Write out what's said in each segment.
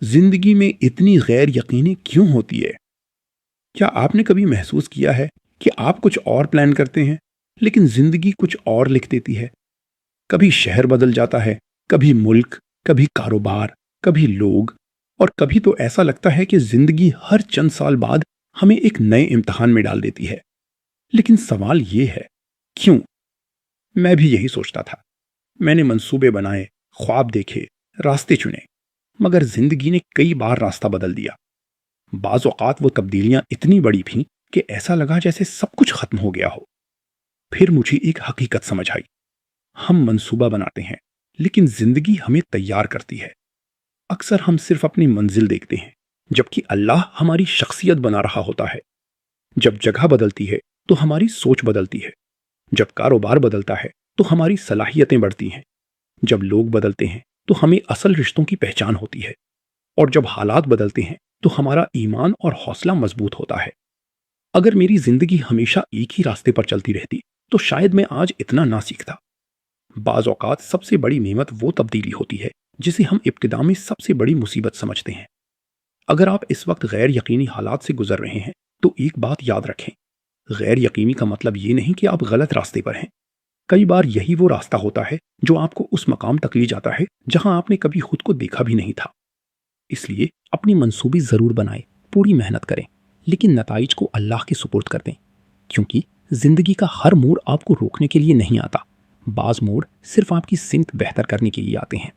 زندگی میں اتنی غیر یقینی کیوں ہوتی ہے؟ کیا آپ نے کبھی محسوس کیا ہے کہ آپ کچھ اور پلان کرتے ہیں لیکن زندگی کچھ اور لکھ دیتی ہے؟ کبھی شہر بدل جاتا ہے، کبھی ملک، کبھی کاروبار، کبھی لوگ، اور کبھی تو ایسا لگتا ہے کہ زندگی ہر چند سال بعد ہمیں ایک نئے امتحان میں ڈال دیتی ہے۔ لیکن سوال یہ ہے، کیوں؟ میں بھی یہی سوچتا تھا۔ میں نے منصوبے بنائے، خواب دیکھے، راستے چنے، مگر زندگی نے کئی بار راستہ بدل دیا۔ بعض اوقات وہ تبدیلیاں اتنی بڑی تھیں کہ ایسا لگا جیسے سب کچھ ختم ہو گیا ہو۔ پھر مجھے ایک حقیقت سمجھ آئی۔ ہم منصوبہ بناتے ہیں لیکن زندگی ہمیں تیار کرتی ہے۔ اکثر ہم صرف اپنی منزل دیکھتے ہیں جبکہ اللہ ہماری شخصیت بنا رہا ہوتا ہے۔ جب جگہ بدلتی ہے تو ہماری سوچ بدلتی ہے۔ جب کاروبار بدلتا ہے تو ہماری صلاحیتیں بڑھتی ہیں۔ جب لوگ بدلتے ہیں تو ہمیں اصل رشتوں کی پہچان ہوتی ہے، اور جب حالات بدلتے ہیں تو ہمارا ایمان اور حوصلہ مضبوط ہوتا ہے۔ اگر میری زندگی ہمیشہ ایک ہی راستے پر چلتی رہتی تو شاید میں آج اتنا نہ سیکھتا۔ بعض اوقات سب سے بڑی نعمت وہ تبدیلی ہوتی ہے جسے ہم ابتدا میں سب سے بڑی مصیبت سمجھتے ہیں۔ اگر آپ اس وقت غیر یقینی حالات سے گزر رہے ہیں تو ایک بات یاد رکھیں، غیر یقینی کا مطلب یہ نہیں کہ آپ غلط راستے پر ہیں۔ کئی بار یہی وہ راستہ ہوتا ہے جو آپ کو اس مقام تک لے جاتا ہے جہاں آپ نے کبھی خود کو دیکھا بھی نہیں تھا۔ اس لیے اپنی منصوبے ضرور بنائیں، پوری محنت کریں، لیکن نتائج کو اللہ کے سپرد کر دیں، کیونکہ زندگی کا ہر موڑ آپ کو روکنے کے لیے نہیں آتا۔ بعض موڑ صرف آپ کی سمت بہتر کرنے کے لیے آتے ہیں۔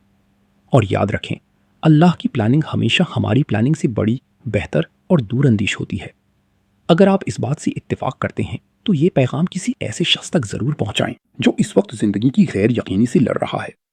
اور یاد رکھیں، اللہ کی پلاننگ ہمیشہ ہماری پلاننگ سے بڑی، بہتر اور دور اندیش ہوتی ہے۔ اگر آپ اس بات سے اتفاق کرتے ہیں تو یہ پیغام کسی ایسے شخص تک ضرور پہنچائیں جو اس وقت زندگی کی غیر یقینی سے لڑ رہا ہے۔